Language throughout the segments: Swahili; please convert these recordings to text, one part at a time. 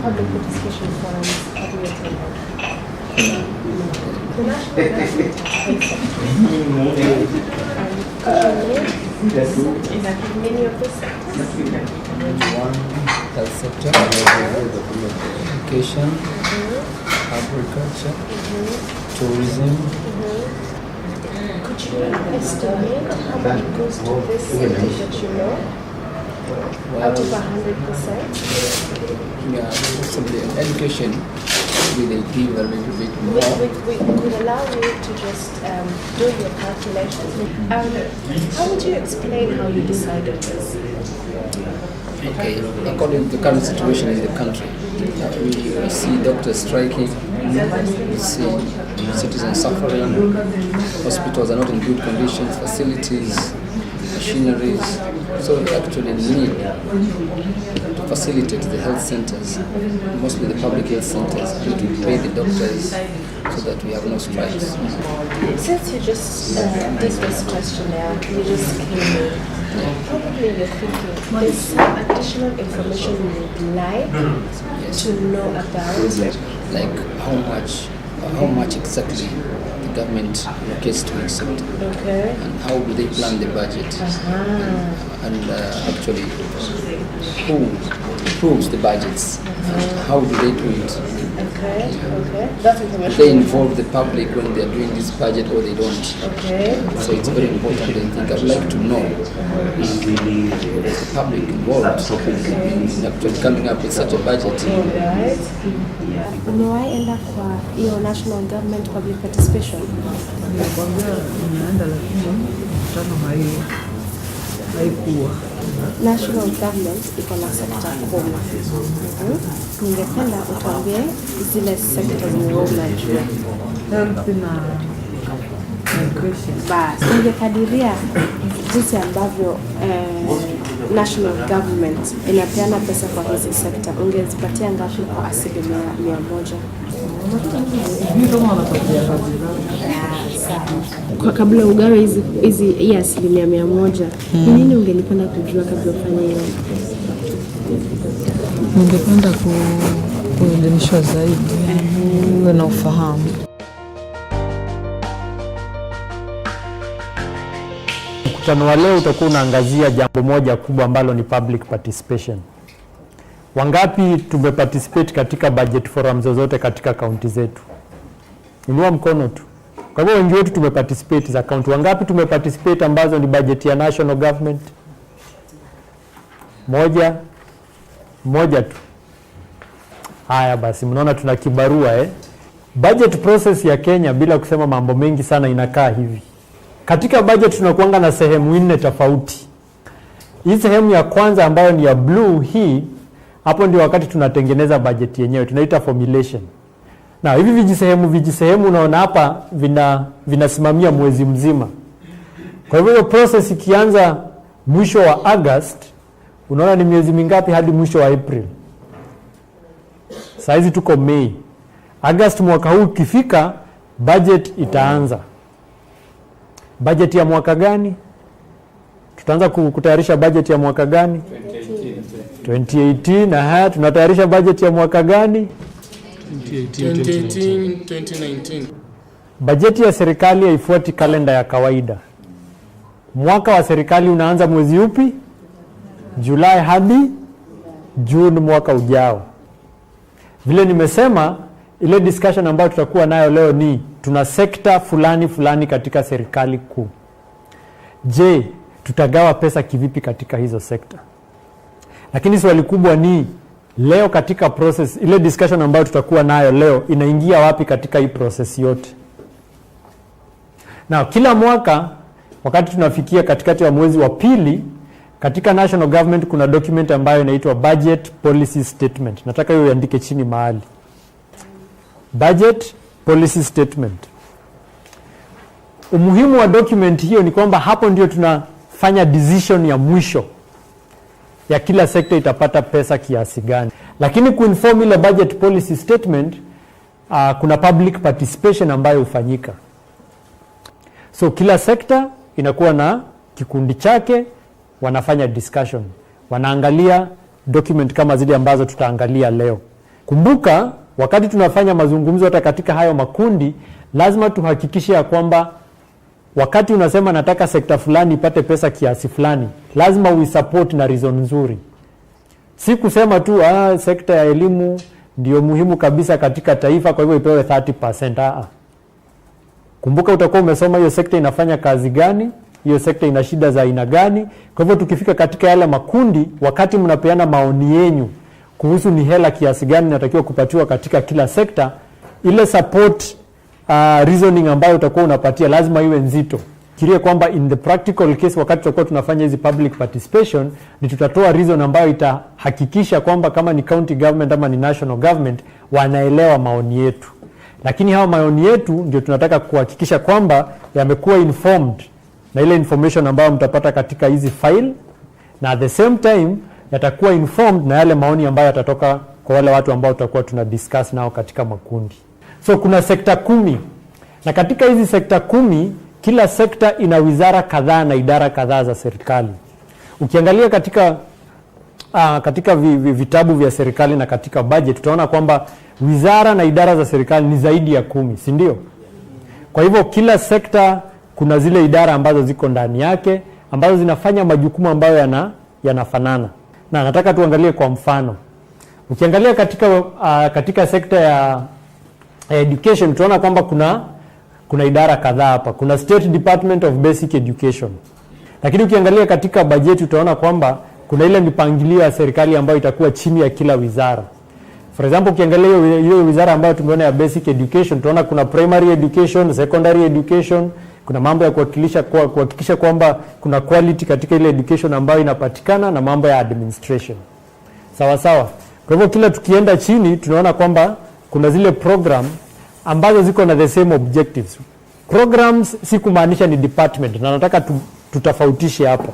public participation forums have you attended? The national government has many of the sectors. Health sector, education, agriculture, tourism. Could you estimate how much goes to this sector that you know? Out of 100%? Yeah, possibly education, maybe they give a little bit more. We could allow you to just do your calculations. How would you explain how you decided this? Okay, according to the current situation in the country, we see doctors striking, we see citizens suffering, hospitals are not in good conditions, facilities, machineries, so we actually need to facilitate the health centers, mostly the public health centers, and to pay the doctors so that we have no strikes. Since you just did this questionnaire, you just came in, probably you're thinking there's some additional information you would like to know about. Like how much exactly the government allocates to each sector. Okay. And how do they plan the budget? And actually, who approves the budgets? And how do they do it? Okay. That's information. Do they involve the public when they are doing this budget or they don't? Okay. So it's very important. I think I'd like to know is the public involved in actually coming up with such a budget. Alright. Umewahi enda kwa hiyo national government public participation? National government iko na sekta 10. Ningependa utuambie zile sekta zenye unajua. Basi ungekadiria jinsi ambavyo national government inapeana pesa kwa hizi sekta, ungezipatia ngapi kwa 100%? Kwa kabla ugawe hizi hii 100%, nini ungelipenda kujua kabla ufanye hiyo? Ningependa kuelimishwa zaidi, uwe na ufahamu. Mkutano wa leo utakuwa unaangazia jambo moja kubwa ambalo ni public participation. Wangapi tumeparticipate katika budget forum zozote katika kaunti zetu? Inua mkono tu. Kwa hivyo wengi wetu tumeparticipate za kaunti. Wangapi tumeparticipate ambazo ni budget ya national government? Moja tu. Haya basi, mnaona tuna kibarua Budget process ya Kenya, bila kusema mambo mengi sana, inakaa hivi. Katika budget tunakuanga na sehemu 4 tofauti. Hii sehemu ya kwanza ambayo ni ya blue hii, hapo ndio wakati tunatengeneza budget yenyewe, tunaita formulation. Na hivi vijisehemu unaona hapa vinasimamia mwezi mzima. Kwa hivyo process ikianza mwisho wa August, unaona ni miezi mingapi hadi mwisho wa April? Saizi tuko May. August mwaka huu ukifika, budget itaanza. Budget ya mwaka gani? Tutaanza kutayarisha budget ya mwaka gani? 2018. Tunatayarisha budget ya mwaka gani? 2019. Bajeti ya serikali haifuati kalenda ya kawaida. Mwaka wa serikali unaanza mwezi upi? Julai hadi June mwaka ujao. Vile nimesema, ile discussion ambayo tutakuwa nayo leo ni tuna sekta fulani katika serikali kuu. Je, tutagawa pesa kivipi katika hizo sekta? Lakini swali kubwa ni leo katika process, ile discussion ambayo tutakuwa nayo leo inaingia wapi katika hii process yote? Na kila mwaka wakati tunafikia katikati ya mwezi wa pili, katika national government kuna document ambayo inaitwa budget policy statement. Nataka hiyo iandike chini mahali. Budget policy statement. Umuhimu wa document hiyo ni kwamba hapo ndio tunafanya decision ya mwisho ya kila sekta itapata pesa kiasi gani. Lakini kuinform ile budget policy statement, kuna public participation ambayo hufanyika. So kila sekta inakuwa na kikundi chake, wanafanya discussion. Wanaangalia document kama zile ambazo tutaangalia leo. Kumbuka, wakati tunafanya mazungumzo hata katika hayo makundi, lazima tuhakikishe ya kwamba wakati unasema nataka sekta fulani ipate pesa kiasi fulani, lazima uisupport na reason nzuri. Si kusema tu sekta ya elimu ndio muhimu kabisa katika taifa kwa hivyo ipewe 30%. Kumbuka utakuwa umesoma hiyo sekta inafanya kazi gani, hiyo sekta ina shida za aina gani. Kwa hivyo tukifika katika yale makundi, wakati mnapeana maoni yenu kuhusu ni hela kiasi gani inatakiwa kupatiwa katika kila sekta, ile support reasoning ambayo utakuwa unapatia lazima iwe nzito. Kirie kwamba in the practical case, wakati tutakuwa tunafanya hizi public participation, ni tutatoa reason ambayo itahakikisha kwamba kama ni county government ama ni national government wanaelewa maoni yetu. Lakini hawa maoni yetu ndio tunataka kuhakikisha kwamba yamekuwa informed na ile information ambayo mtapata katika hizi file, na at the same time yatakuwa informed na yale maoni ambayo yatatoka kwa wale watu ambao tutakuwa tuna discuss nao katika makundi. So kuna sekta 10, na katika hizi sekta 10 kila sekta ina wizara kadhaa na idara kadhaa za serikali. Ukiangalia katika vitabu vya serikali na katika budget, tutaona kwamba wizara na idara za serikali ni zaidi ya 10, si ndio? Kwa hivyo kila sekta kuna zile idara ambazo ziko ndani yake ambazo zinafanya majukumu ambayo yanafanana. Na nataka tuangalie kwa mfano. Ukiangalia katika sekta ya education, tunaona kwamba kuna idara kadhaa hapa. Kuna State Department of Basic Education. Lakini ukiangalia katika bajeti utaona kwamba kuna ile mipangilio ya serikali ambayo itakuwa chini ya kila wizara. For example, ukiangalia hiyo wizara ambayo tumeona ya Basic Education, tunaona kuna Primary Education, Secondary Education, kuna mambo ya kuhakikisha kwamba kuna quality katika ile education ambayo inapatikana, na mambo ya administration. Sawa sawa. Kwa hivyo kila tukienda chini tunaona kwamba kuna zile program ambazo ziko na the same objectives. Programs si kumaanisha ni department, na nataka tutofautishe hapa.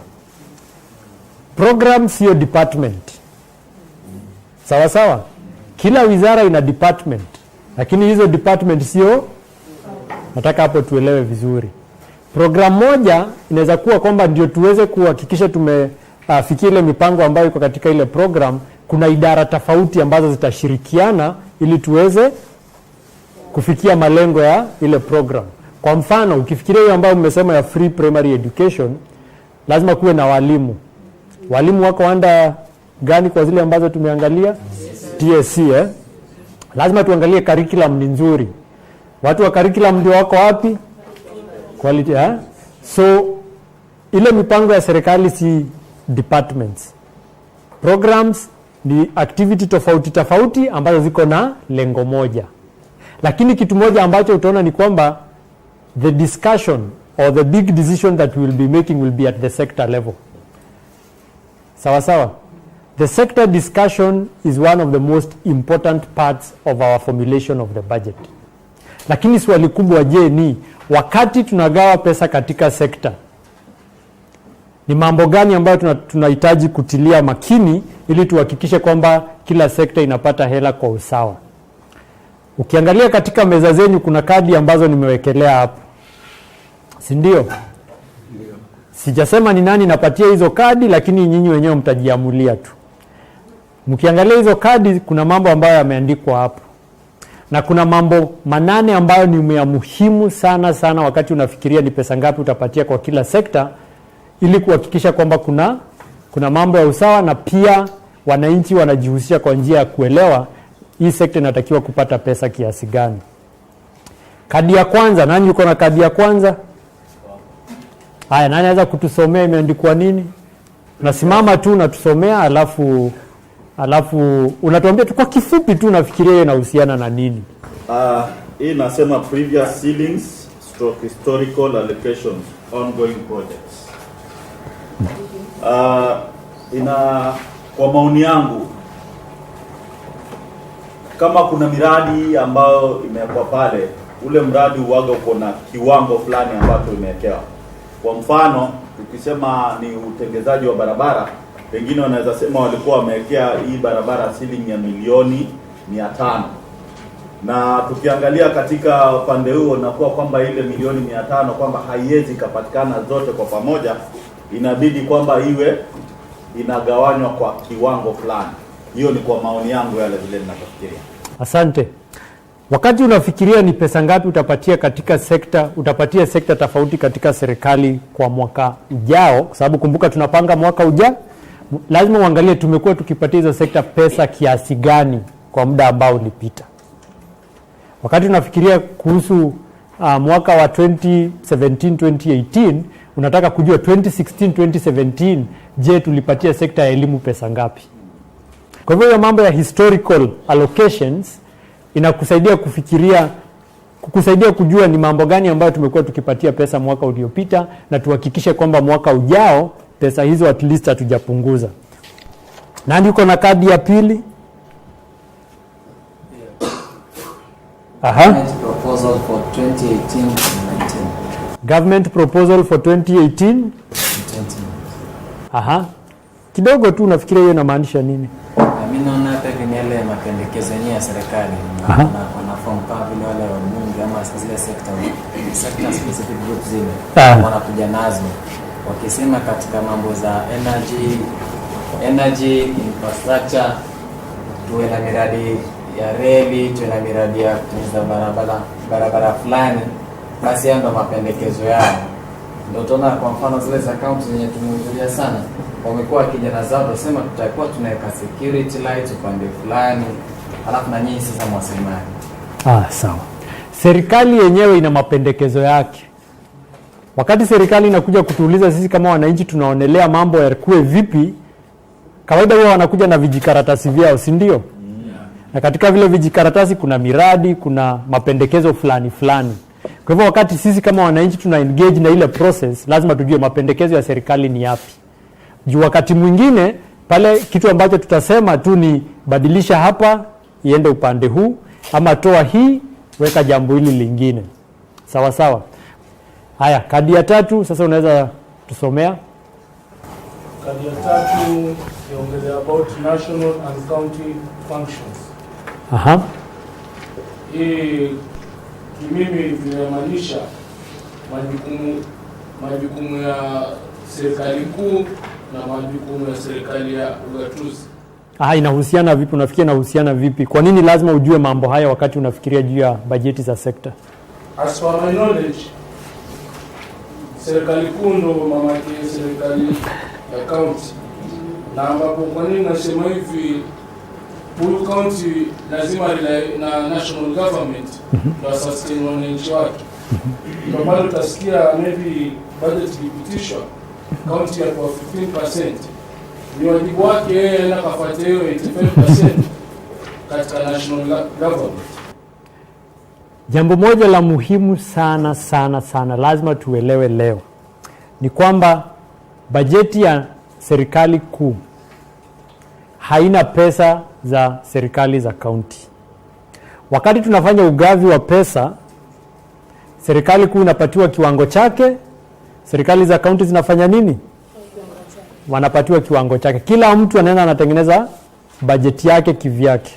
Program sio department. Sawa sawa. Kila wizara ina department, lakini hizo department sio, nataka hapo tuelewe vizuri. Program moja inaweza kuwa kwamba ndio tuweze kuhakikisha tumefikia ile mipango ambayo iko katika ile program. Kuna idara tofauti ambazo zitashirikiana ili tuweze kufikia malengo ya ile program. Kwa mfano, ukifikiria hiyo ambayo mmesema ya free primary education, lazima kuwe na walimu. Walimu wako anda gani kwa zile ambazo tumeangalia? TSC, Lazima tuangalie curriculum ni nzuri. Watu wa curriculum ndio wako wapi? Quality, So ile mipango ya serikali si departments. Programs ni activity tofauti ambazo ziko na lengo moja. Lakini kitu moja ambacho utaona ni kwamba the discussion or the big decision that we will be making will be at the sector level. Sawa sawa. The sector discussion is one of the most important parts of our formulation of the budget. Lakini swali kubwa je ni wakati tunagawa pesa katika sekta, ni mambo gani ambayo tunahitaji kutilia makini ili tuhakikishe kwamba kila sekta inapata hela kwa usawa? Ukiangalia katika meza zenyu kuna kadi ambazo nimewekelea hapo, si ndio? Sijasema ni nani napatia hizo kadi, lakini nyinyi wenyewe mtajiamulia tu. Mkiangalia hizo kadi kuna mambo ambayo yameandikwa hapo, na kuna mambo 8 ambayo ni ya muhimu sana wakati unafikiria ni pesa ngapi utapatia kwa kila sekta, ili kuhakikisha kwamba kuna mambo ya usawa, na pia wananchi wanajihusisha kwa njia ya kuelewa hii sekta inatakiwa kupata pesa kiasi gani. Kadi ya kwanza, nani yuko na kadi ya kwanza? Haya, nani anaweza kutusomea imeandikwa nini? Nasimama tu na tusomea, alafu unatuambia tu kwa kifupi tu unafikiria inahusiana na nini. Hii nasema previous ceilings / historical allocations ongoing projects. Kwa maoni yangu, kama kuna miradi ambayo imewekwa pale, ule mradi uwaga uko na kiwango fulani ambacho imewekewa. Kwa mfano, tukisema ni utengenezaji wa barabara, pengine wanaweza sema walikuwa wamewekea hii barabara shilingi ya milioni 500. Na tukiangalia katika upande huo nakuwa kwamba ile milioni 500 kwamba haiwezi kupatikana zote kwa pamoja, inabidi kwamba iwe inagawanywa kwa kiwango fulani. Hiyo ni kwa maoni yangu yale vile ninavyofikiria. Asante. Wakati unafikiria ni pesa ngapi utapatia katika sekta, utapatia sekta tofauti katika serikali kwa mwaka ujao, kwa sababu kumbuka tunapanga mwaka ujao, lazima uangalie tumekuwa tukipatia hizo sekta pesa kiasi gani kwa muda ambao ulipita. Wakati unafikiria kuhusu mwaka wa 2017-2018, unataka kujua 2016-2017, je, tulipatia sekta ya elimu pesa ngapi? Kwa hivyo mambo ya historical allocations inakusaidia kufikiria, kukusaidia kujua ni mambo gani ambayo tumekuwa tukipatia pesa mwaka uliopita, na tuhakikishe kwamba mwaka ujao pesa hizo at least hatujapunguza. Nani uko na kadi ya pili? Aha. Proposal for 2018-19. Government proposal for 2018. Aha. Kidogo tu unafikiria hiyo inamaanisha nini? Mimi naona hata ni yale mapendekezo yenyewe ya serikali na form kama vile wale wabunge ama zile sector specific groups zile wanakuja nazo wakisema katika mambo za energy infrastructure, tuwe na miradi ya reli, tuwe na miradi ya kutengeneza barabara fulani, basi hayo ndio mapendekezo yao. Ndio tunaona kwa mfano zile za county zenye tumehudhuria sana, wamekuwa kijana zao wasema tutakuwa tunaweka security lights upande fulani, alafu na nyinyi sasa mwasemaje? Sawa. Serikali yenyewe ina mapendekezo yake. Wakati serikali inakuja kutuuliza sisi kama wananchi tunaonelea mambo yakuwe vipi, kawaida wao wanakuja na vijikaratasi vyao, si ndio? Na katika vile vijikaratasi kuna miradi, kuna mapendekezo fulani fulani. Kwa hivyo wakati sisi kama wananchi tuna engage na ile process, lazima tujue mapendekezo ya serikali ni yapi. Juu wakati mwingine pale kitu ambacho tutasema tu ni badilisha hapa iende upande huu, ama toa hii weka jambo hili lingine. Sawa sawa. Haya, kadi ya tatu sasa unaweza tusomea. Kadi ya tatu iongelea about national and county functions. Aha. Hii kimimi vinamaanisha majukumu ya serikali kuu na majukumu ya serikali ya ugatuzi. Inahusiana vipi? Unafikiria inahusiana vipi? Kwa nini lazima ujue mambo haya wakati unafikiria juu ya bajeti za sekta? As for my knowledge, serikali kuu ndo mama yake serikali ya county. Na ambapo kwa nini nasema hivi, huyu county lazima na national government ndio sustain wananchi wake. Ndio maana utasikia maybe budget ikipitishwa county ya kwa 15%, ni wajibu wake yeye na kafuatia hiyo 85% katika national government. Jambo moja la muhimu sana sana sana lazima tuelewe leo ni kwamba bajeti ya serikali kuu haina pesa za serikali za kaunti. Wakati tunafanya ugavi wa pesa, serikali kuu inapatiwa kiwango chake, serikali za kaunti zinafanya nini? Wanapatiwa kiwango chake. Kila mtu anaenda anatengeneza bajeti yake kivyake.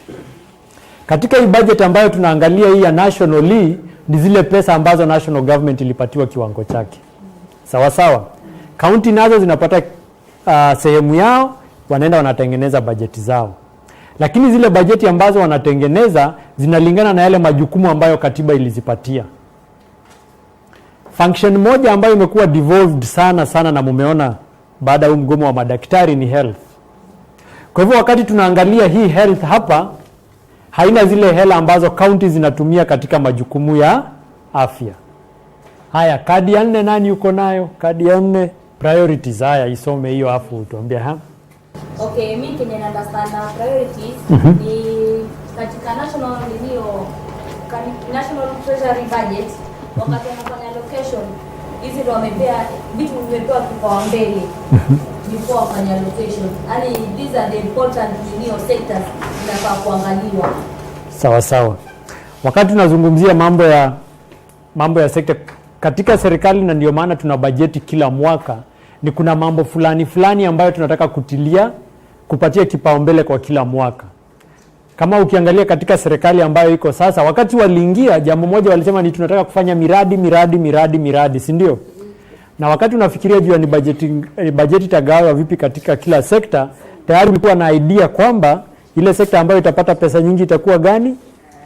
Katika hii budget ambayo tunaangalia hii ya nationally, ni zile pesa ambazo national government ilipatiwa kiwango chake. Sawa sawa. County nazo zinapata sehemu yao, wanaenda wanatengeneza bajeti zao. Lakini zile bajeti ambazo wanatengeneza zinalingana na yale majukumu ambayo katiba ilizipatia. Function moja ambayo imekuwa devolved sana sana na mumeona baada ya mgomo wa madaktari ni health. Kwa hivyo wakati tunaangalia hii health hapa, haina zile hela ambazo county zinatumia katika majukumu ya afya. Haya, kadi ya 4 nani yuko nayo? Kadi ya 4 priorities. Haya, isome hiyo afu tuambie Okay, mimi kenye na understand priorities ni katika national treasury budget, wakati wanafanya allocation hizi ndio wamepea vitu vimepewa kipaumbele before wafanya allocation. Yani these are the important sectors zinafaa kuangaliwa. Sawa sawa. Wakati tunazungumzia mambo ya sekta katika serikali, na ndio maana tuna bajeti kila mwaka, ni kuna mambo fulani ambayo tunataka kupatia kipaumbele kwa kila mwaka. Kama ukiangalia katika serikali ambayo iko sasa, wakati waliingia jambo moja walisema ni tunataka kufanya miradi, si ndio? Na wakati unafikiria juu ni bajeti tagawa vipi katika kila sekta, tayari ulikuwa na idea kwamba Ile sekta ambayo itapata pesa nyingi itakuwa gani?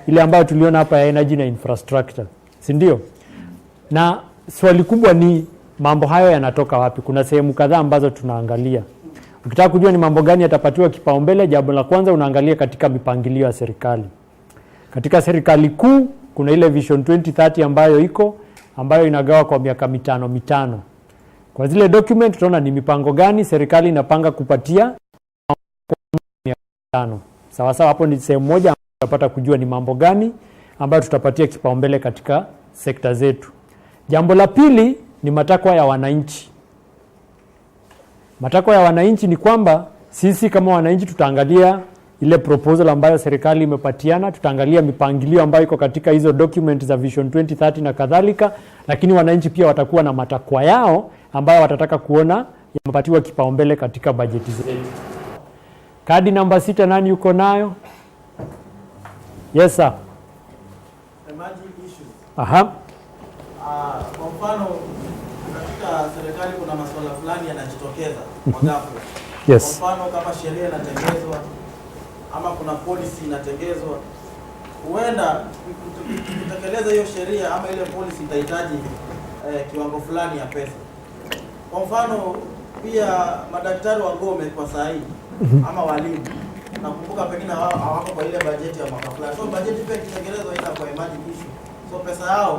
Ile ambayo tuliona hapa ya energy na infrastructure, si ndio? Na swali kubwa ni mambo hayo yanatoka wapi? Kuna sehemu kadhaa ambazo tunaangalia. Ukitaka kujua ni mambo gani yatapatiwa kipaumbele, jambo la kwanza unaangalia katika mipangilio ya serikali. Katika serikali kuu kuna ile Vision 2030 ambayo inagawa kwa miaka mitano. Kwa zile document tunaona ni mipango gani serikali inapanga kupatia miaka 5. Sawa sawa, hapo ni sehemu moja ambayo tutapata kujua ni mambo gani ambayo tutapatia kipaumbele katika sekta zetu. Jambo la pili ni matakwa ya wananchi. Matakwa ya wananchi ni kwamba sisi kama wananchi tutaangalia ile proposal ambayo serikali imepatiana, tutaangalia mipangilio ambayo iko katika hizo document za Vision 2030 na kadhalika, lakini wananchi pia watakuwa na matakwa yao ambayo watataka kuona yamepatiwa kipaumbele katika bajeti zetu. Kadi namba 6 nani yuko nayo? Yes sir. Emerging issues. Aha. Kwa mfano katika serikali kuna masuala fulani yanajitokeza kwa ghafla. Yes. Kwa mfano kama sheria inatengenezwa ama kuna policy inatengenezwa, huenda kutekeleza hiyo sheria ama ile policy itahitaji kiwango fulani ya pesa. Kwa mfano pia madaktari wagome kwa saa hii ama walimu, nakumbuka pengine hawako kwa ile bajeti ya mwaka fulani. So bajeti pia ikitekelezwa ina kwa emerging issue. So pesa yao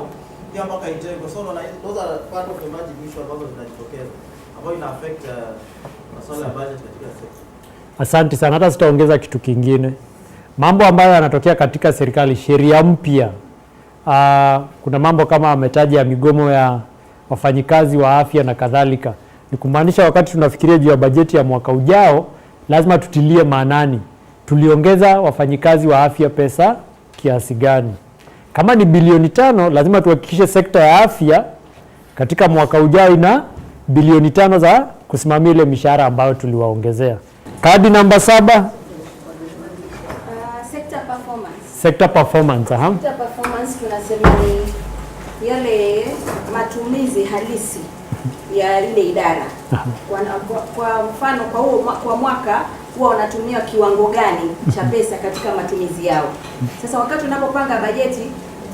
pia mpaka itengwe. So those are part of the emerging issue ambazo zinajitokeza ambayo ina affect masuala ya budget katika sekta. Asante sana, hata sitaongeza kitu kingine. Mambo ambayo yanatokea katika serikali, sheria mpya. Kuna mambo kama ametaja ya migomo ya wafanyikazi wa afya na kadhalika. Ni kumaanisha wakati tunafikiria juu ya bajeti ya mwaka ujao, lazima tutilie maanani. Tuliongeza wafanyikazi wa afya pesa kiasi gani? Kama ni bilioni 5, lazima tuhakikishe sekta ya afya katika mwaka ujao ina bilioni 5 za kusimamia ile mishahara ambayo tuliwaongezea. Kadi namba 7. Sector performance. Sector performance, aha. Sector performance tunasema ni yale matumizi halisi ya ile idara. Kwa mfano kwa mwaka huwa wanatumia kiwango gani cha pesa katika matumizi yao. Sasa wakati unapopanga bajeti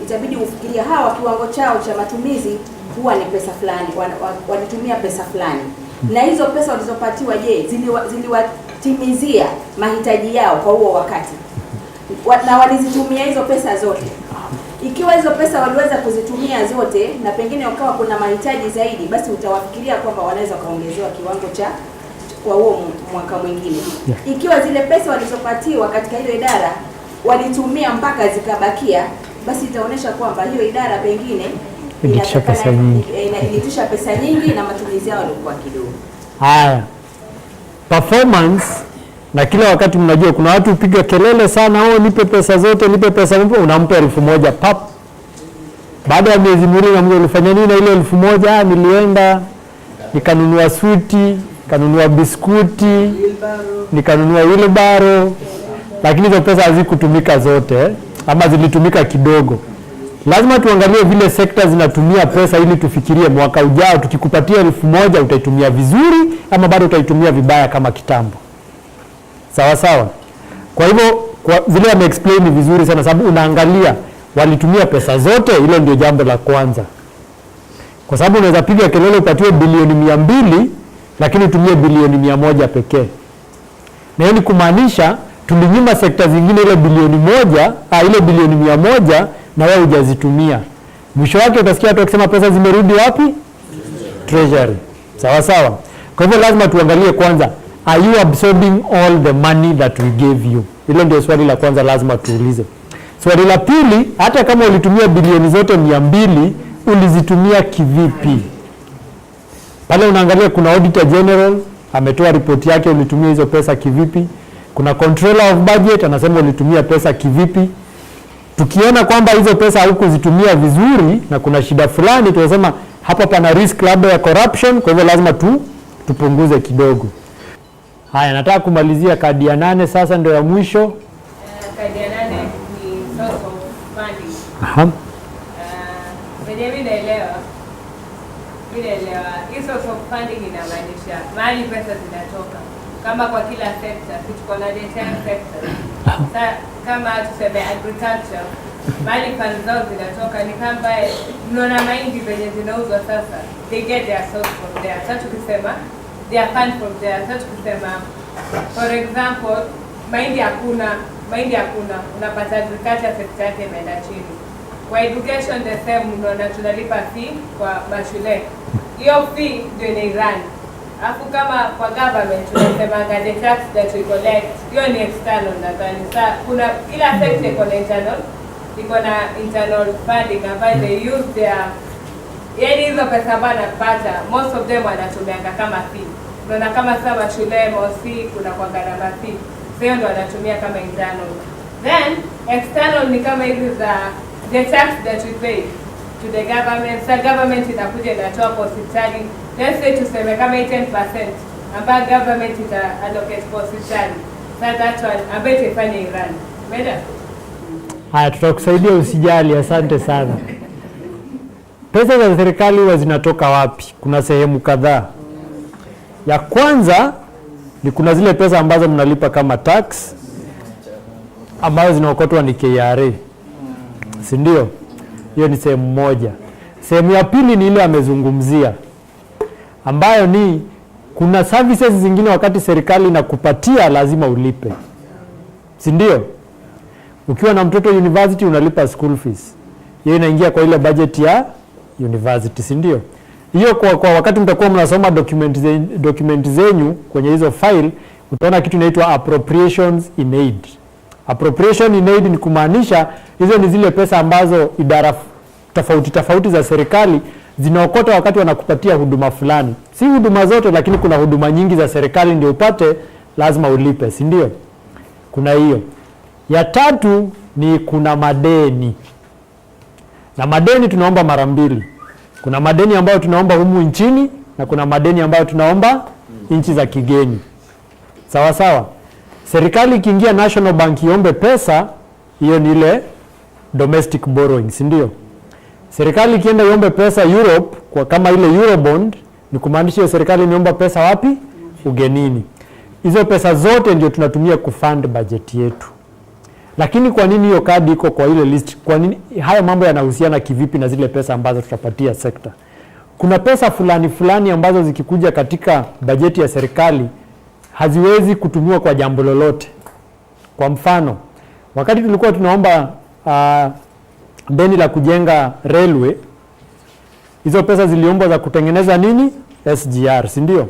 itabidi ufikiria hawa kiwango chao cha matumizi huwa ni pesa fulani, walitumia pesa fulani. Na hizo pesa walizopatiwa, je, ziliwatimizia mahitaji yao kwa huo wakati? Na walizitumia hizo pesa zote? Ikiwa hizo pesa waliweza kuzitumia zote na pengine wakawa kuna mahitaji zaidi, basi utawafikiria kwamba wanaweza kaongezewa kiwango cha kwa huo mwaka mwingine. Ikiwa zile pesa walizopatiwa katika hiyo idara walitumia mpaka zikabakia, basi itaonyesha kwamba hiyo idara pengine ilitisha pesa nyingi na matumizi yao yalikuwa kidogo. Haya. Performance, na kila wakati mnajua kuna watu upiga kelele sana, nipe pesa zote, nipe pesa, unampa 1,000 pap. Baada ya miezi miwili unamwambia ulifanya nini na ile 1,000? Nilienda nikanunua switi, nikanunua biskuti, nikanunua wheelbarrow, lakini hizo pesa hazikutumika zote, ama zilitumika kidogo. Lazima tuangalie vile sekta zinatumia pesa ili tufikirie mwaka ujao tukikupatia 1,000 utaitumia vizuri ama bado utaitumia vibaya kama kitambo. Sawa sawa. Kwa hivyo kwa vile ame-explain vizuri sana, sababu unaangalia walitumia pesa zote, hilo ndio jambo la kwanza. Kwa sababu unaweza piga kelele upatiwe bilioni 200 lakini utumie bilioni 100 pekee. Na hiyo ni kumaanisha tulinyima sekta zingine ile bilioni 1, ile bilioni 100 na wewe hujazitumia. Mwisho wake utasikia watu wakisema pesa zimerudi wapi? Treasury. Sawa sawa. Kwa hivyo lazima tuangalie kwanza, are you absorbing all the money that we gave you? Hilo ndio swali la kwanza lazima tuulize. Swali la pili, hata kama ulitumia bilioni zote 200, ulizitumia kivipi? Pale unaangalia kuna Auditor General ametoa ripoti yake, ulitumia hizo pesa kivipi? Kuna Controller of Budget anasema ulitumia pesa kivipi? Tukiona kwamba hizo pesa hukuzitumia vizuri na kuna shida fulani, tunasema hapa pana risk labda ya corruption, kwa hivyo lazima tupunguze kidogo. Haya, nataka kumalizia kadi ya 8 sasa, ndio ya mwisho. Kadi ya 8 ni source of funding. Aha. Mimi naelewa. Hii source of funding inamaanisha mahali pesa zinatoka. kama kwa kila sector, tuko na the 10 sectors. Sasa kama tuseme agriculture, mali funds zao zinatoka ni kama mnaona mahindi venye zinauzwa sasa, they get their source from there. Sasa tukisema their fund from there. Sasa tukisema for example mahindi hakuna, unapata agriculture sector yake imeenda chini. Kwa education the same, unaona tunalipa fee kwa mashule. Hiyo fee ndio inairun. Alafu kama kwa government tunasema the tax that we collect, hiyo ni external nadhani. Sasa kuna kila sector iko na internal funding ambayo they use their, yaani hizo pesa ambazo wanapata most of them wanatumia kama fee. Unaona kama sasa mashule mosi kuna kwa gharama fee. Sio ndo wanatumia kama internal. Then external ni kama hizi za the tax that we pay to the government. So government inakuja inatoa kwa hospitali. Let's say tuseme kama 10% ambayo government ita allocate kwa hospitali. So that one ambayo itafanya Iran. Umeenda? Haya, tutakusaidia usijali, asante sana. Pesa za serikali huwa zinatoka wapi? Kuna sehemu kadhaa. Ya kwanza ni kuna zile pesa ambazo mnalipa kama tax ambazo zinaokotwa ni KRA. Si ndio? Hiyo ni sehemu moja. Sehemu ya pili ni ile amezungumzia, ambayo ni kuna services zingine wakati serikali inakupatia lazima ulipe. Si ndio? Ukiwa na mtoto university unalipa school fees. Hiyo inaingia kwa ile budget ya university, si ndio? Hiyo kwa wakati mtakuwa mnasoma document zenyu kwenye hizo file, utaona kitu inaitwa appropriations in aid. Appropriation in aid ni kumaanisha hizo ni zile pesa ambazo idara tofauti za serikali zinaokota wakati wanakupatia huduma fulani. Si huduma zote, lakini kuna huduma nyingi za serikali ndio upate lazima ulipe, si ndio? Kuna hiyo. Ya tatu ni kuna madeni. Na madeni tunaomba mara mbili. Kuna madeni ambayo tunaomba humu nchini na kuna madeni ambayo tunaomba nchi za kigeni. Sawa sawa. Serikali ikiingia National Bank iombe pesa, hiyo ni ile domestic borrowing, si ndio? Serikali ikienda iombe pesa Europe kwa kama ile Eurobond, ni kumaanisha hiyo serikali imeomba pesa wapi? Ugenini. Hizo pesa zote ndio tunatumia kufund budget yetu. Lakini kwa nini hiyo kadi iko kwa ile list? Kwa nini haya mambo yanahusiana kivipi na zile pesa ambazo tutapatia sekta? Kuna pesa fulani ambazo zikikuja katika bajeti ya serikali haziwezi kutumiwa kwa jambo lolote. Kwa mfano, wakati tulikuwa tunaomba deni la kujenga railway, hizo pesa ziliombwa za kutengeneza nini? SGR, si ndio?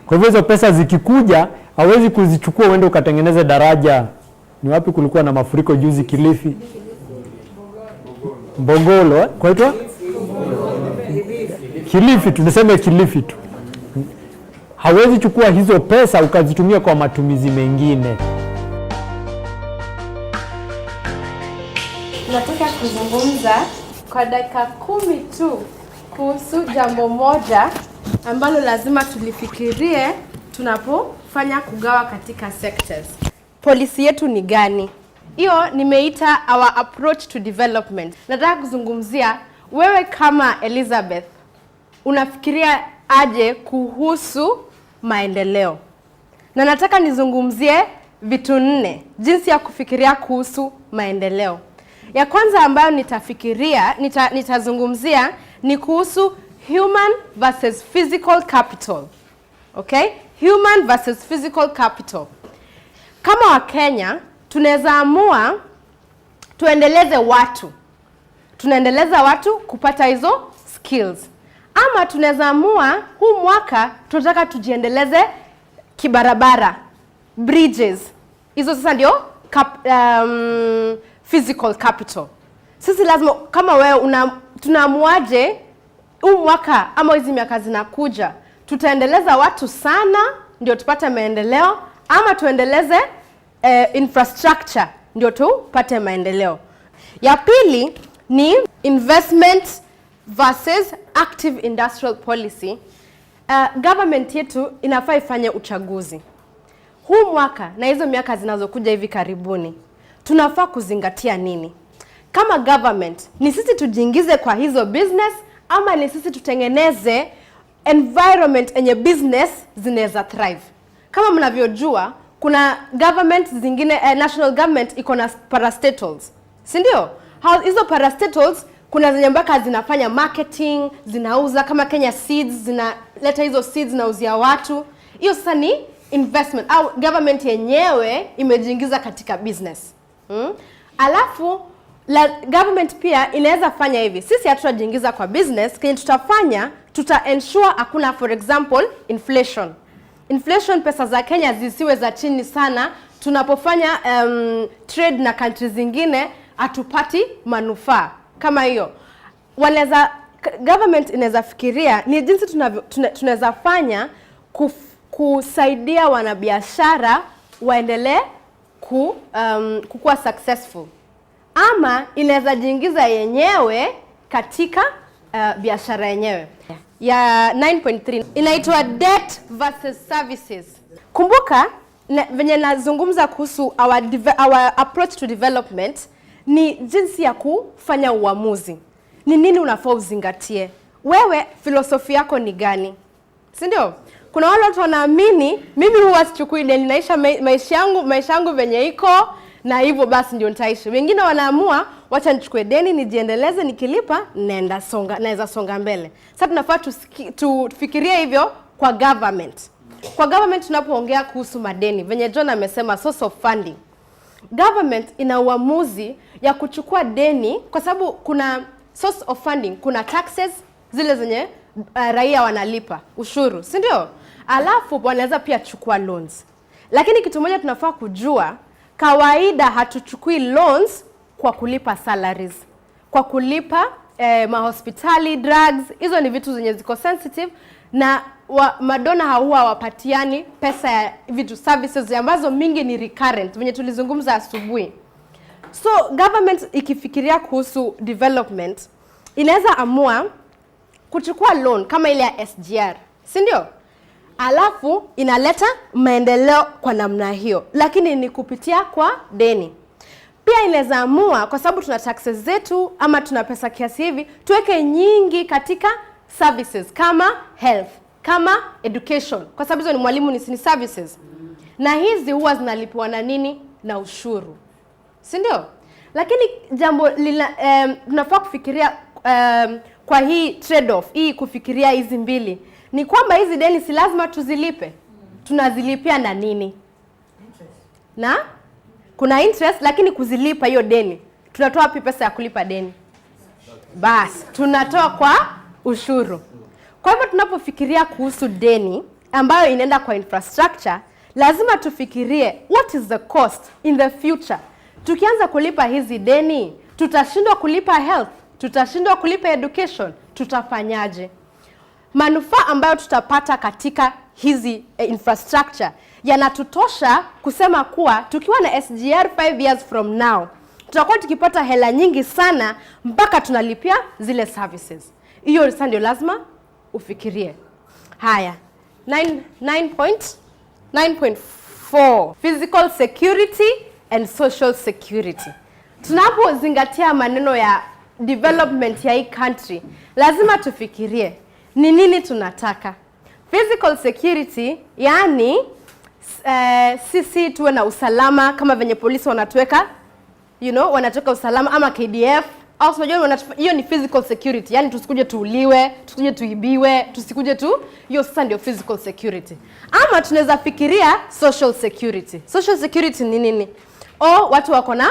Kwa hivyo hizo pesa zikikuja, hawezi kuzichukua uende ukatengeneze daraja. Ni wapi kulikuwa na mafuriko juzi? Kilifi. Mbogolo, kwaitwa? Kilifi, tunasema Kilifi tu. Hawezi chukua hizo pesa ukazitumia kwa matumizi mengine. Nataka kuzungumza kwa dakika 10 tu kuhusu jambo moja ambalo lazima tulifikirie tunapofanya kugawa katika sectors. Policy yetu ni gani? Hiyo nimeita our approach to development. Nataka kuzungumzia wewe kama Elizabeth unafikiria aje kuhusu maendeleo. Na nataka nizungumzie vitu 4 jinsi ya kufikiria kuhusu maendeleo. Ya kwanza ambayo nitazungumzia ni kuhusu human versus physical capital. Okay? Human versus physical capital. Kama Wakenya tunaweza amua tuendeleze watu. Tunaendeleza watu kupata hizo skills. Ama tunaweza amua huu mwaka tunataka tujiendeleze kibarabara, bridges. Hizo sasa ndio physical capital. Sisi lazima kama wewe tunaamuaje huu mwaka ama hizi miaka zinakuja tutaendeleza watu sana ndio tupate maendeleo ama tuendeleze infrastructure ndio tupate maendeleo. Ya pili ni investment versus active industrial policy. Government yetu inafaa ifanye uchaguzi huu mwaka na hizo miaka zinazokuja hivi karibuni. Tunafaa kuzingatia nini? Kama government, ni sisi tujiingize kwa hizo business ama ni sisi tutengeneze environment enye business zinaweza thrive? kama mnavyojua kuna government zingine national government iko na parastatals, si ndio? Hizo parastatals kuna zenye mpaka zinafanya marketing, zinauza kama Kenya Seeds, zinaleta hizo seeds nauzia watu. Hiyo sasa ni investment au government yenyewe imejiingiza katika business. Alafu government pia inaweza fanya hivi. Sisi hatutajiingiza kwa business, kile tutafanya ensure hakuna, for example, inflation. Inflation, pesa za Kenya zisiwe za chini sana. Tunapofanya trade na countries zingine atupati manufaa kama hiyo. Government inaweza fikiria ni jinsi tunaweza fanya kusaidia wanabiashara waendelee kukuwa successful. Ama inaweza jiingiza yenyewe katika biashara yenyewe. Ya 9.3 inaitwa debt versus services. Kumbuka venye nazungumza kuhusu our approach to development ni jinsi ya kufanya uamuzi. Ni nini unafaa uzingatie? Wewe filosofi yako ni gani? Si ndio? Kuna wale watu wanaamini mimi huwa sichukui deni, naisha maisha yangu venye iko na hivyo basi ndio nitaishi. Wengine wanaamua wacha nichukue deni nijiendeleze, nikilipa naweza songa mbele. Sasa tunafaa tufikirie hivyo kwa government. Kwa government tunapoongea kuhusu madeni, venye John amesema source of funding. Government ina uamuzi ya kuchukua deni kwa sababu kuna source of funding, kuna taxes zile zenye raia wanalipa, ushuru, si ndio? Alafu wanaweza pia chukua loans. Lakini kitu moja tunafaa kujua, kawaida hatuchukui loans kwa kulipa salaries, kwa kulipa mahospitali, drugs. Hizo ni vitu zenye ziko sensitive na madona huwa wapatiani pesa ya vitu services ambazo mingi ni recurrent, venye tulizungumza asubuhi. So government ikifikiria kuhusu development inaweza amua kuchukua loan kama ile ya SGR, si ndio? Alafu inaleta maendeleo kwa namna hiyo, lakini ni kupitia kwa deni. Pia inaweza amua kwa sababu tuna taxes zetu ama tuna pesa kiasi hivi, tuweke nyingi katika services kama health, kama education, kwa sababu hizo ni mwalimu ni services. Na hizi huwa zinalipwa na nini? Na ushuru, si ndio? Lakini jambo tunafaa kufikiria kwa hii trade off, hii kufikiria hizi mbili, ni kwamba hizi deni si lazima tuzilipe. Tunazilipia na nini? Na kuna interest, lakini kuzilipa hiyo deni tunatoa wapi pesa ya kulipa deni? Basi tunatoa kwa ushuru. Kwa hivyo tunapofikiria kuhusu deni ambayo inaenda kwa infrastructure, lazima tufikirie what is the cost in the future. Tukianza kulipa hizi deni, tutashindwa kulipa health, tutashindwa kulipa education, tutafanyaje? Manufaa ambayo tutapata katika hizi infrastructure yanatutosha kusema kuwa tukiwa na SGR 5 years from now, tutakuwa tukipata hela nyingi sana mpaka tunalipia zile services. Hiyo sasa ndio lazima ufikirie. Haya, 9.4 physical security and social security. Tunapozingatia maneno ya development ya hii country, lazima tufikirie ni nini tunataka. Physical security, yani sisi tuwe na usalama kama venye polisi wanatuweka, wanatuweka usalama, ama KDF, au hiyo ni physical security, yani tusikuje tuuliwe, tusikuje tuibiwe, tusikuje hiyo sasa ndio physical security. Ama tunaweza fikiria social security. Social security ni nini? Watu wako na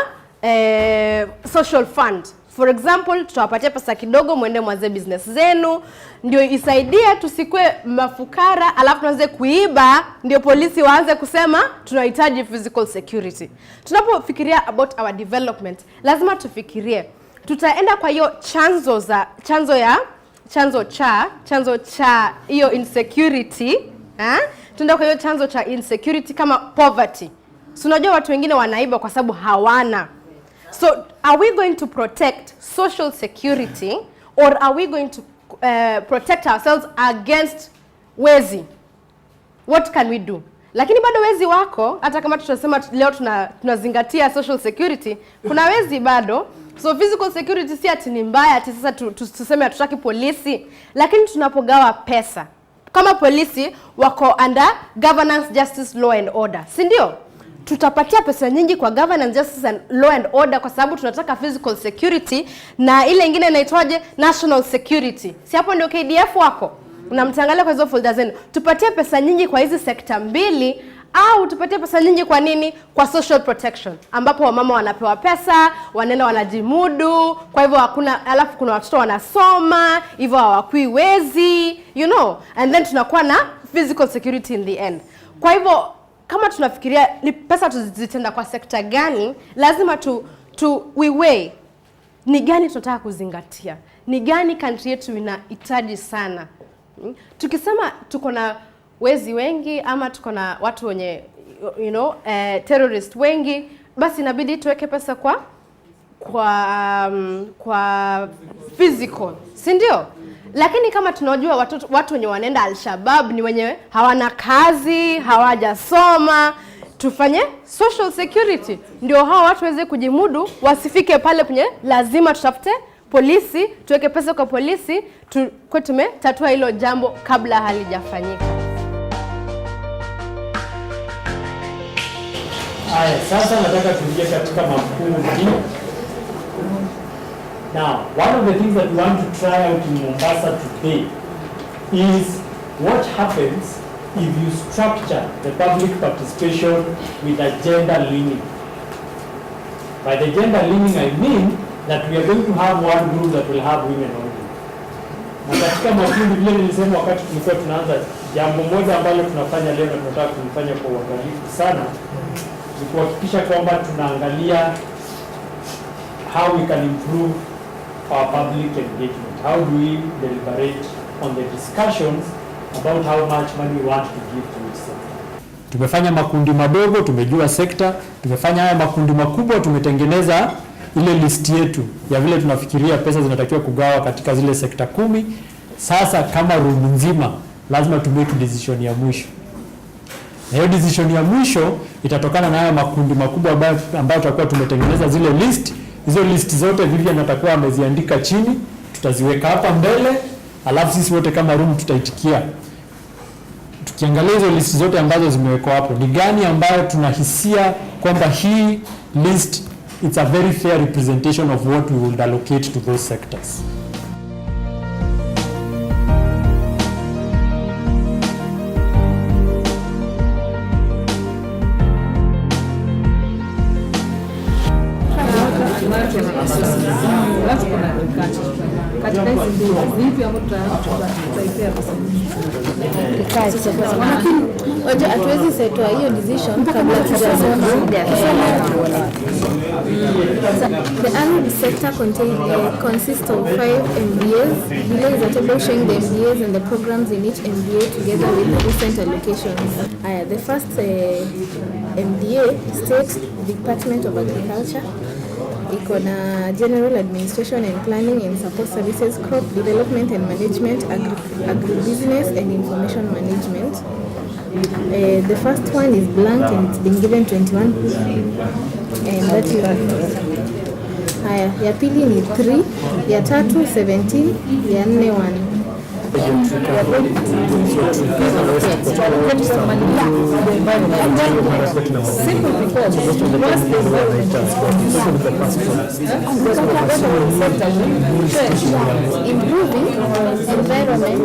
social fund. For example, tutawapatia pesa kidogo muende mwanze business zenu, ndio isaidie tusikue mafukara, alafu tuanze kuiba, ndio polisi waanze kusema tunahitaji physical security. Tunapofikiria about our development, lazima tufikirie tutaenda kwa hiyo chanzo cha hiyo insecurity, tunaenda kwa hiyo chanzo cha insecurity kama poverty. So unajua watu wengine wanaiba kwa sababu hawana. So are we going to protect social security, or are we going to protect ourselves against wezi? What can we do? Lakini bado wezi wako, hata kama tutasema leo tunazingatia social security, kuna wezi bado. So physical security si ati ni mbaya, ati sasa tuseme hatutaki polisi, lakini tunapogawa pesa, kama polisi wako under governance, justice, law and order, si ndio? Tutapatia pesa nyingi kwa governance, justice and law and order kwa sababu tunataka physical security, na ile nyingine inaitwaje, national security. Si hapo ndio KDF wako? Unamtangalia kwa hizo folder zenu. Tupatie pesa nyingi kwa hizi sekta mbili, au tupatie pesa nyingi kwa nini? Kwa social protection, ambapo wamama wanapewa pesa, wanaenda wanajimudu, kwa hivyo hakuna, alafu kuna watoto wanasoma, hivyo hawakui wezi, you know, and then tunakuwa na physical security in the end. Kwa hivyo kama tunafikiria ni pesa tuzitenda kwa sekta gani, lazima we weigh ni gani tunataka kuzingatia, ni gani country yetu inahitaji sana. Tukisema tuko na wezi wengi ama tuko na watu wenye terrorist wengi, basi inabidi tuweke pesa kwa physical, si ndio? Lakini kama tunajua watu wenye wanaenda Al-Shabaab ni wenye hawana kazi, hawajasoma, tufanye social security ndio hao watu waweze kujimudu, wasifike pale penye lazima tutafute polisi, tuweke pesa kwa polisi, kwa tumetatua hilo jambo kabla halijafanyika. Haya, sasa nataka tuingie katika makundi. Now, one of the things that we want to try out in Mombasa today is what happens if you structure the public participation with a gender leaning. By the gender leaning, I mean that we are going to have one group that will have women only. Na katika makundi vile nilisema wakati tulikuwa tunaanza, jambo moja ambalo tunafanya leo na tunataka kulifanya kwa uangalifu sana ni kuhakikisha kwamba tunaangalia how we can improve our public engagement. How do we deliberate on the discussions about how much money we want to give to each sector? Tumefanya makundi madogo, tumejua sekta. Tumefanya haya makundi makubwa, tumetengeneza ile list yetu ya vile tunafikiria pesa zinatakiwa kugawa katika zile sekta 10. Sasa kama room nzima lazima tumake decision ya mwisho. Na hiyo decision ya mwisho itatokana na haya makundi makubwa ambayo tutakuwa tumetengeneza zile list. Hizo list zote Vivian atakuwa ameziandika chini, tutaziweka hapa mbele, alafu sisi wote kama room tutaitikia. Tukiangalia hizo list zote ambazo zimewekwa hapo, ni gani ambayo tunahisia kwamba hii list it's a very fair representation of what we will allocate to those sectors. Hatuwezi setoa hiyo decision kabla tujasoma. The armed sector consists of 5 MDAs. Below is a table showing the MDAs and the programs in each MDA together with the recent allocations. The first MDA, State Department of Agriculture. Iko na General Administration and Planning and Support Services, Crop Development and Management, Agribusiness and Information Management. The first one is blank and it's been given 21. And that is ya pili ni 3, ya tatu 17, ya 4 1. Improving environment,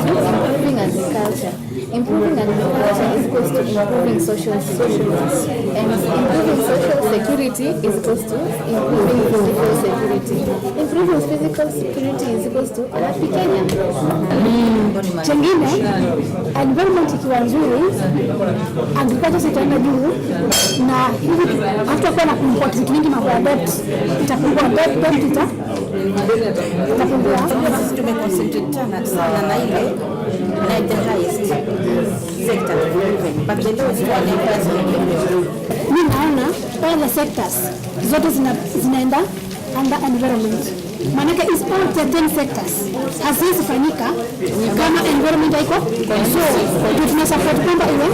improving agriculture. Improving agriculture is equal to improving social security, and improving social security is equal to improving physical security. Improving physical security is equal to happy Kenya. Chengine, environment ikiwa nzuri, agriculture zitaenda juu, na hivi hatutakuwa na import vitu vingi, mambo ya debt itapungua, debt itapungua. Sisi tumeconcentrate sana na ile like the highest sector, but the lowest one in person. Mimi naona all the sectors zote zinaenda under environment. Manake is all the 10 sectors haziwezi fanyika kama environment haiko, so tuna support kwamba iwe.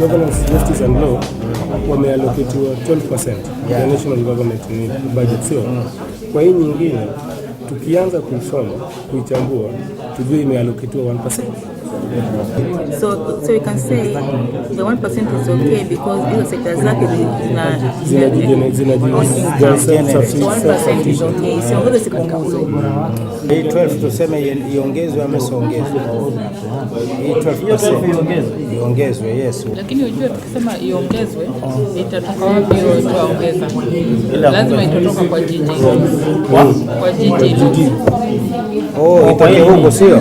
governance, justice and law wameallocatiwa 12% ya national government budget, sio? Kwa hii nyingine tukianza kuisoma, kuichambua, tujue imeallocatiwa 1%. So we can say the 1% is okay because hizo sekta zake is okay. Isiongezwe isipunguzwe. Hii 12 tuseme iongezwe ama isiongezwe? Hii 12% iongezwe, yes. Lakini unajua tukisema iongezwe itatoka wapi hiyo itaongeza? Lazima itatoka kwa jiji. Kwa jiji. Oh, itoke huko sio?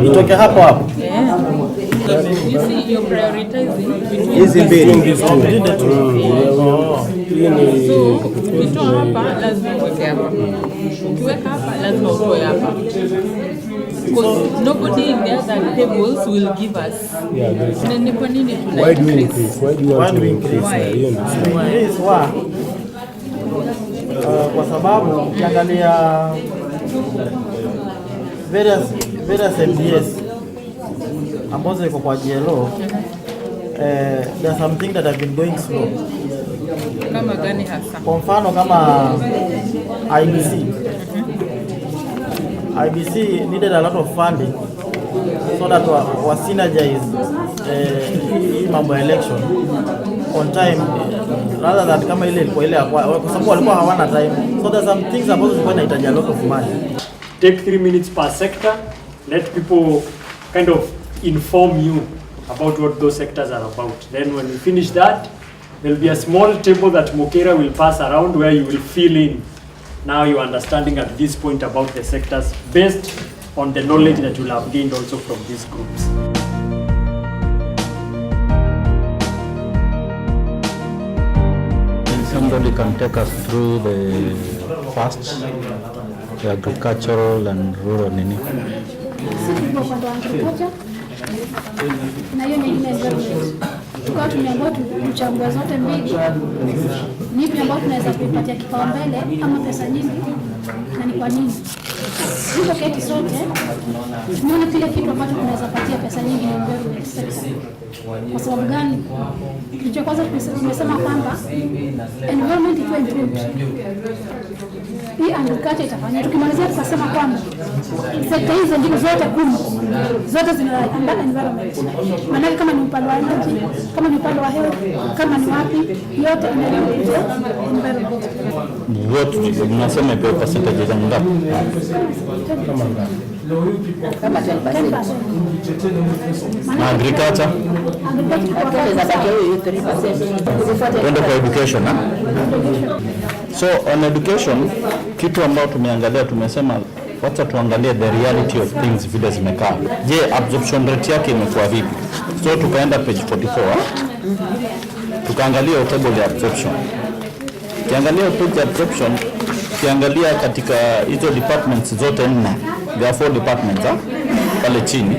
Itoke hapo hapo. You see, you're prioritizing between hizi mbili. So, ukitoa hapa lazima uweke hapa. Ukiweka hapa lazima utoe hapa. Because nobody in the other tables will give us. Ni kwa nini tuna increase? Why do you want to increase? Kwa sababu ukiangalia various MDS ambazo iko kwa GLO, there's something that have been going slow. Kama gani hasa? Kwa mfano kama IBC. IBC needed a lot of funding so that wa synergize hii mambo ya election on time rather than kama ile ilikuwa ile kwa sababu walikuwa hawana time. So there's some things ambazo zilikuwa zinahitaji a lot of money. Take 3 minutes per sector, let people kind of inform you about what those sectors are about. Then when we finish that, there will be a small table that Mukera will pass around where you will fill in now your understanding at this point about the sectors based on the knowledge that you will have gained also from these groups. Somebody can take us through the first, the agricultural and rural nini. Sisi kwa upande wa agriculture na hiyo nyingine environment. Tukawa tumeambiwa tuchambue zote mbili. Ni ipi ambayo tunaweza kuipatia kipaumbele ama pesa nyingi na ni kwa nini? Hizo keti zote tunaona kile kitu ambacho tunaweza patia pesa nyingi ni environment sector. Kwa sababu gani? Kitu cha kwanza tumesema kwamba environment iko improved. Hii agriculture itafanya. Tukimalizia tukasema kwamba sekta hizo ndizo zote 10 zote zinaandaa environment. Maana kama ni upande wa energy, kama ni upande wa health, kama ni wapi, yote inaendelea environment. Wote mnasema ipo percentage za ngapi? Kama 10%. Na agriculture? Kwenda kwa education, ha? So on education, kitu ambao tumeangalia tumesema wacha tuangalie the reality of things vile zimekaa. Je, absorption rate yake imekuwa vipi? So tukaenda page 44, tukaangalia table ya absorption. Ukiangalia page ya absorption, ukiangalia katika hizo departments zote 4, there are 4 departments pale chini.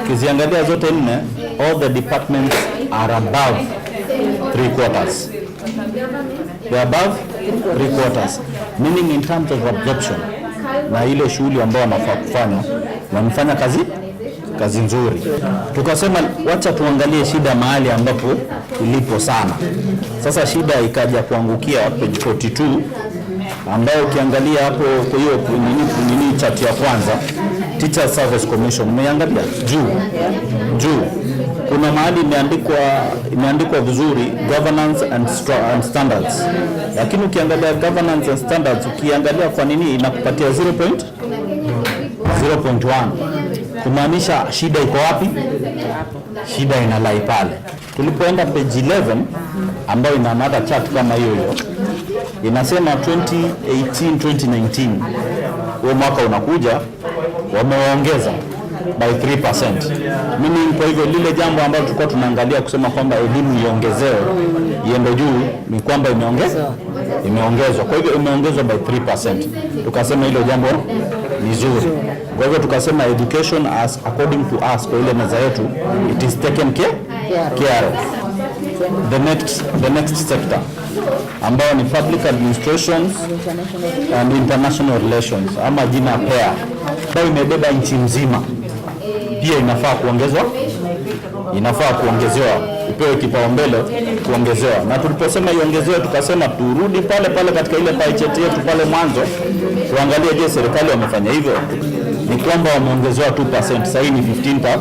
Ukiziangalia zote 4, all the departments are above 3/4. They are above 3/4, meaning in terms of absorption na ile shughuli ambayo wanafaa kufanya wanafanya kazi nzuri. Tukasema wacha tuangalie shida mahali ambapo ilipo sana. Sasa shida ikaja kuangukia page 42 ambayo ukiangalia hapo kwa hiyo nini chart ya kwanza, Teacher Service Commission, umeangalia juu kuna mahali imeandikwa vizuri governance and standards, lakini ukiangalia governance and standards, ukiangalia kwa nini inakupatia 0.1, kumaanisha shida iko wapi? Shida inalai pale. Tulipoenda page 11 ambayo ina another chart kama hiyo inasema 2018-2019 huo mwaka unakuja wameongeza by 3%. Meaning kwa hivyo lile jambo ambalo tulikuwa tunaangalia kusema kwamba elimu iongezewe iende juu ni kwamba imeongezwa. Kwa hivyo imeongezwa by 3%. Tukasema hilo jambo ni zuri. Kwa hivyo tukasema education as according to us kwa ile meza yetu it is taken care of. The next sector ambayo ni public administrations and international relations ama jina PAIR ambayo imebeba nchi mzima pia inafaa kuongezwa inafaa kuongezewa, ipewe kipaumbele kuongezewa. Na tuliposema iongezewe, tukasema turudi pale pale katika ile pie chart yetu pale mwanzo, tuangalie je, serikali wamefanya hivyo. Ni kwamba wameongezewa 2%, sasa ni 15%,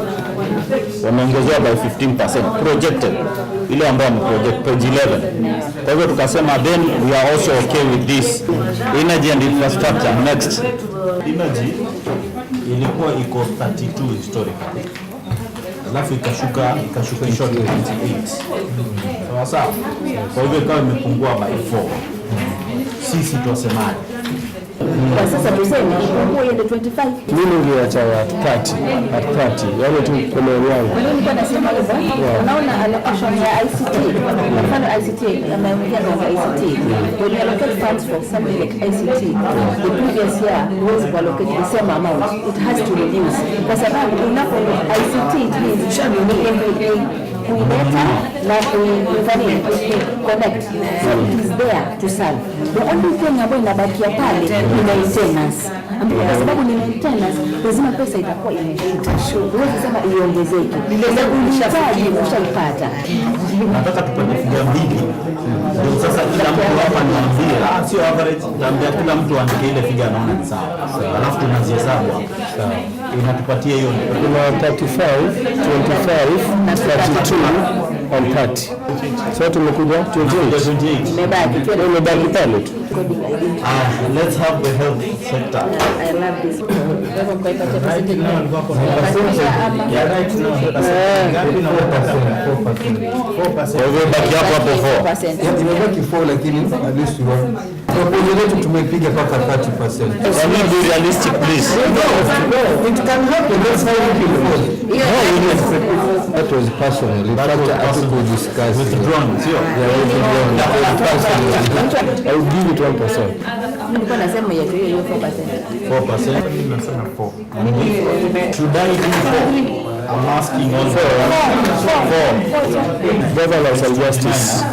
wameongezewa by 15% projected, ile ambayo ni project page 11. Kwa hivyo tukasema then we are also okay with this. Energy and infrastructure next. Energy ilikuwa iko 32 historically, alafu ikashuka 28. Sawa sawa. Kwa hivyo ikawa imepungua by 4. Sisi tuwasemaje? Kwa sasa tuseme ipungue iende 25. Mimi ningeacha at 30, yani tu kwa maoni yangu. Mimi nilikuwa nasema hivyo. Unaona allocation ya ICT, kwa mfano ICT ameongea kwa ICT. When you allocate funds for something like ICT, the previous year was allocate the same amount. It has to reduce. Kwa sababu unapo ICT it means everything kuileta na connect. So it is there to serve. The only thing ambayo inabakia pale ni maintenance. Kwa sababu ni maintenance, lazima pesa itakuwa imeshuka. Huwezi sema iongezeke. Unahitaji ushaipata. Nataka tupate figa mbili. Ndio sasa kila mtu hapa niambie, sio average, niambia kila mtu aandike ile figa anaona ni sawa. Alafu tunazihesabu hapo. Sawa. Inatupatia hiyo. Kuna 35, 25, 32 and 30. Sasa tumekuja 28. Imebaki pale tu. Let's have the health sector. I love this. Baki hapo 4%. Imebaki 4 lakini at least you want. Proposal yetu tumepiga mpaka 30%. Can we be realistic please? It can happen. That's how we can. That was personal. We discuss. Withdrawn, sio? Yeah, withdrawn. I will give it 1%. Nilikuwa nasema yetu hiyo 4%. 4%. Mimi nasema 4. Should I do 4? I'm asking on 4. Governance and justice.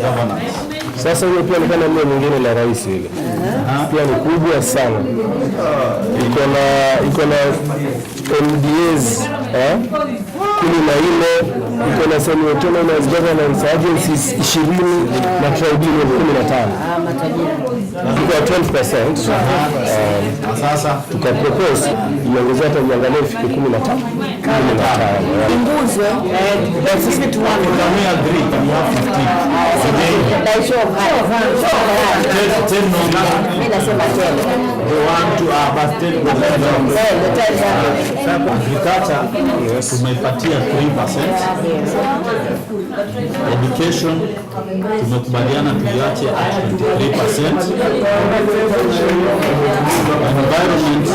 Governance. Sasa hiyo pia ni kama ile nyingine la rais ile. Pia ni kubwa sana. Iko na MDAs, 14, iko na semi-autonomous governance agencies 20 na tribunal 15. Iko 12%. Sasa tukapropose iongezwe hata iangalie ifike 15. Inguzwe. Sisi tuone kama we agree we have 15. Mimi nasema 10. They want to but 10%. Agriculture tumeipatia 3%. Education tumekubaliana tuiache at 23%. Environment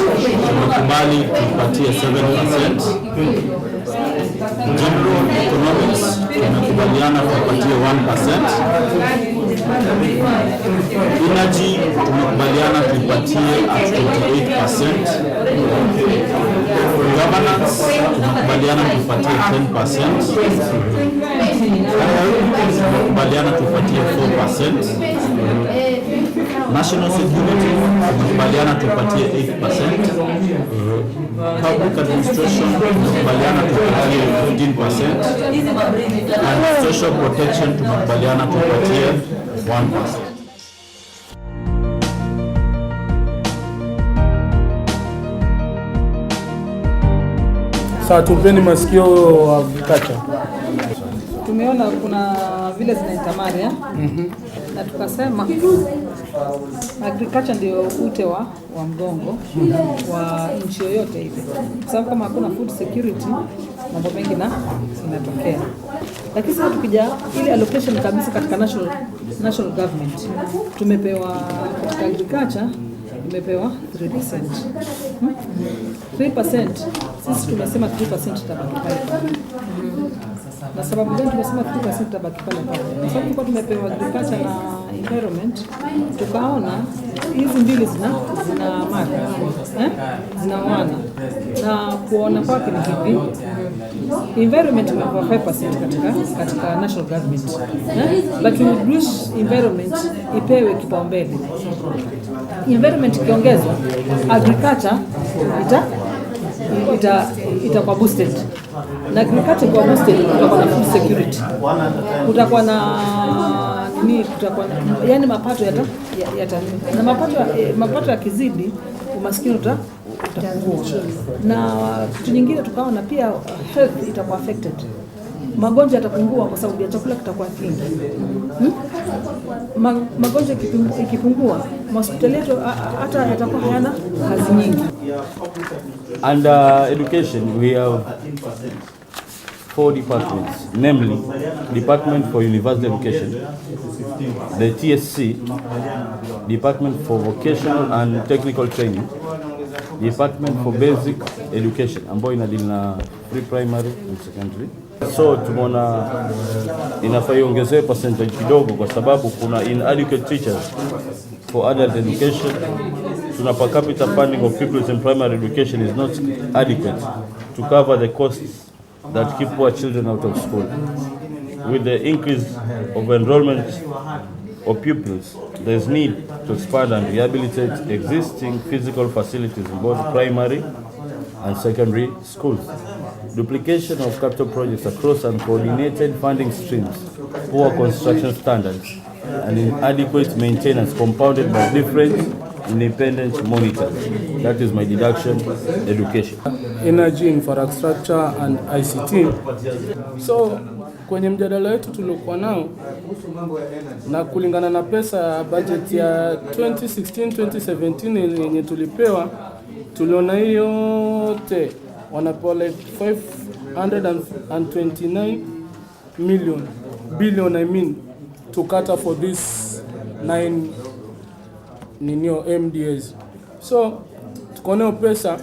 tumekubali tuipatie 7%. General economics tumekubaliana tuipatie 1%. Energy tumekubaliana tuipatie at 28%. Governance tumekubaliana tuipatie 10%. Tumekubaliana tuipatie 4%. National security tumekubaliana tuipatie 8%. Public administration tumekubaliana tuipatie 15%. And social protection tumekubaliana tuipatie 1%. Sasa tupeni masikio agriculture. Tumeona kuna vile zinaitamari na tukasema agriculture ndio ute wa mgongo wa nchi yoyote ile, kwa sababu kama hakuna food security mambo mengi inatokea. Lakini sasa tukija ile allocation kabisa katika national government tumepewa katika agriculture tumepewa 3%. Sisi tumesema 3% tabaki pale. Na sababu gani tumesema 3% tabaki pale pale? Kwa sababu tulikuwa tumepewa agriculture na environment, tukaona hizi mbili zina maka zinaoana na kuona kwake ni hivi. Environment imepewa 5% katika national government, but we would wish environment ipewe kipaumbele. Environment ikiongezwa, agriculture itakuwa boosted, na agriculture kwa boosted kutakuwa na food security, kutakuwa na nini, kutakuwa na yani mapato na mapato yakizidi umaskini utapungua, na kitu nyingine tukaona pia health itakuwa affected, magonjwa yatapungua kwa sababu ya chakula kitakuwa kingi. Magonjwa ikipungua, hospitali yetu hata yatakuwa hayana kazi nyingi. Under education we have 4 departments, namely Department for University Education, the TSC, Department for Vocational and Technical Training, Department for Basic Education ambayo inadili na pre-primary and secondary. So tumeona inafaa iongezewe percentage kidogo kwa sababu kuna inadequate teachers for adult education. Tuna per capita funding of pupils in primary education is not adequate to cover the costs that keep poor children out of school. With the increase of enrollment of pupils, there is need to expand and rehabilitate existing physical facilities in both primary and secondary schools. Duplication of capital projects across uncoordinated funding streams, poor construction standards, and inadequate maintenance compounded by different independent monitors. That is my deduction, education. Energy, infrastructure and ICT. So kwenye mjadala wetu tuliokuwa nao na kulingana na pesa ya budget ya 2016-2017 yenye tulipewa, tuliona hiyo yote wanapewa like 529 billion I mean to cater for this 9 MDAs. So tukoneo pesa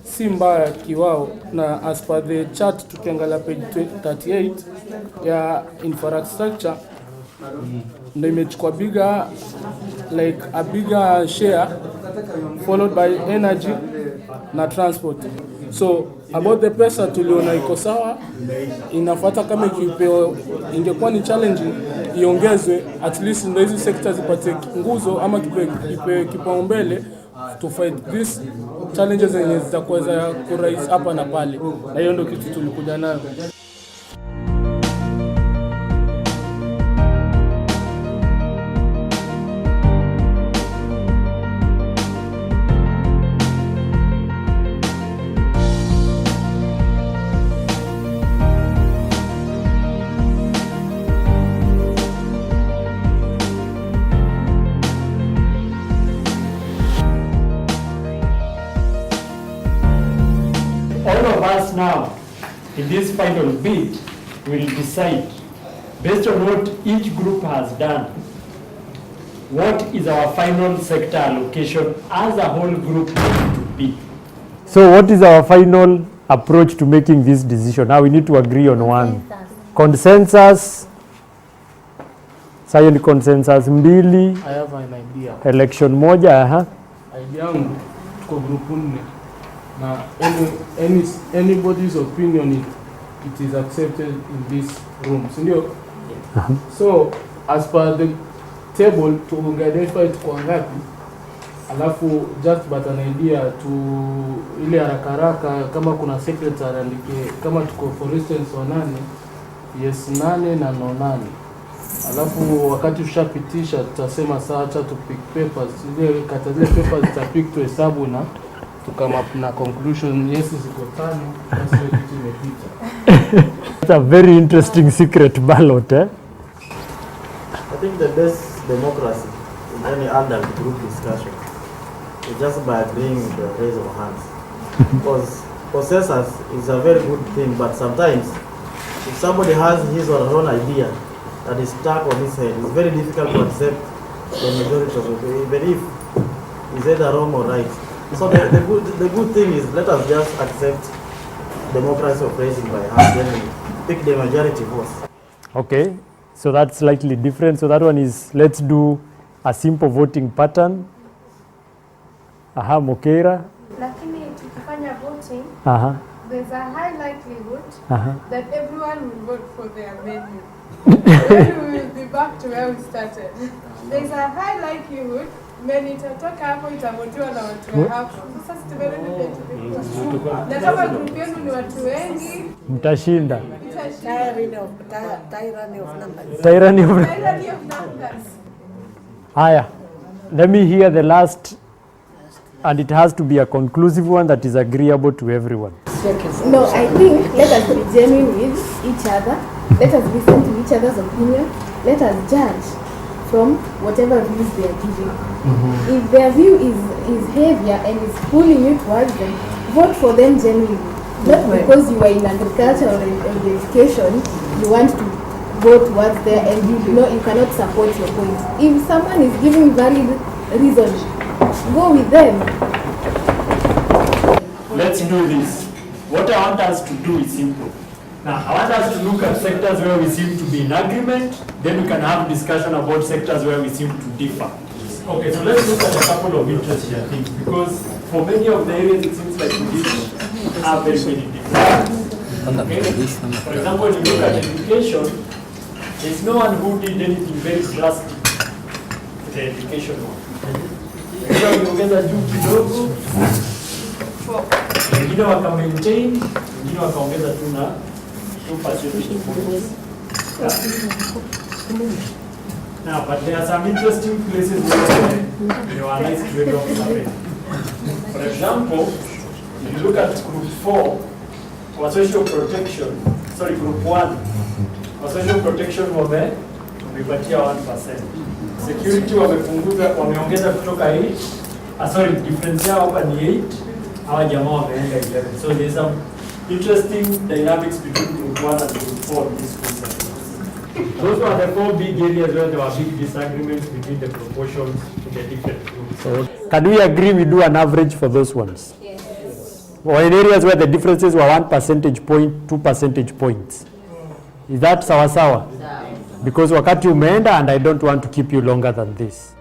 si mbaya kiwao, na as per the chart tukiangalia page 38 ya infrastructure ndio imechukua bigger a bigger share followed by energy na transport. So about the pesa tuliona iko sawa, inafuata kama ikipewa, ingekuwa ni challenging iongezwe, at least ndio hizi sectors zipate nguzo ama kipe kipaumbele to fight this challenges zenye zitakuwa za kurais hapa na pale, na hiyo ndio kitu tulikuja nayo. All of us now in this final bid will decide based on what each group has done, what is our final sector allocation as a whole group to be. So what is our final approach to making this decision? Now we need to agree on one. Consensus. Silent consensus mbili. I have an idea. Election moja, Idea yangu tuko group 4 na anybody's opinion it is accepted in this room, sindio? So as per the table to identify tuko ngapi, alafu just but an idea to ile haraka kama kuna secretary andike kama tuko for instance 8, yes 8 na no 8. Alafu wakati ushapitisha tutasema saa acha tu pick papers, zile kata zile papers zitapick to hesabu na to come up na conclusion, yes ziko 5, basi hiyo kitu imepita. It's a very interesting secret ballot, eh? I think the best democracy in any adult group discussion is just by agreeing with the raise of hands. Because consensus is a very good thing, but sometimes if somebody has his or her own idea that is stuck on his head, it's very difficult to accept the majority of it, even if it's either wrong or right. So the good thing is let us just accept democracy of raising by hand, then we pick the majority votes. Okay, so that's slightly different. So that one is, let's do a simple voting pattern. Mokeira. Lakini tukifanya voting, there's a high likelihood that everyone will vote for their menu. Then we will be back to where we started. There's a high likelihood Meni itatoka hapo itavotiwa na watu wa hapo. Sasa tumerudi penye tulikuwa. Na kama group yenu ni watu wengi, Mtashinda. tyranny of numbers. Tyranny of Numbers. Haya, let me hear the last, and it has to be a conclusive one that is agreeable to everyone. No, I think let us be genuine with each other. Let us listen to each other's opinion. Let us judge from whatever views they are giving. If their view is heavier and is pulling you towards them, vote for them genuinely. Not because you are in agriculture or in education, you want to go towards there and you know you cannot support your point. If someone is giving valid reasons, go with them. Let's do this. What I want us to do is simple. Now, I want us to look at sectors where we seem to be in agreement, then we can have discussion about sectors where we seem to differ. Okay, so let's look at a couple of interesting things, because for many of the areas it seems like we have very many differences. Okay? For example, when you look at education, there's no one who did anything very drastic to the education one. Waliongeza juu kidogo, wengine waka maintain, wengine wakaongeza tu na 2 percentage points. Now, but there are some interesting places where there were nice trade-offs happening. For example, if you look at group 4, for social protection, sorry, group 1, for social protection wamepatia 1%. Security wamepunguza, wameongeza kutoka 8, difference yao hapa ni 8, hawa jamaa wameenda 11. So there's some interesting dynamics between group 1 and group 4 in this concept. Those were the 4 big areas where there were big disagreements between the proportions in the different groups. So can we agree we do an average for those ones? Yes. Or in areas where the differences were 1 percentage point, 2 percentage points. Is that sawa sawa? Because wakati umeenda and I don't want to keep you longer than this.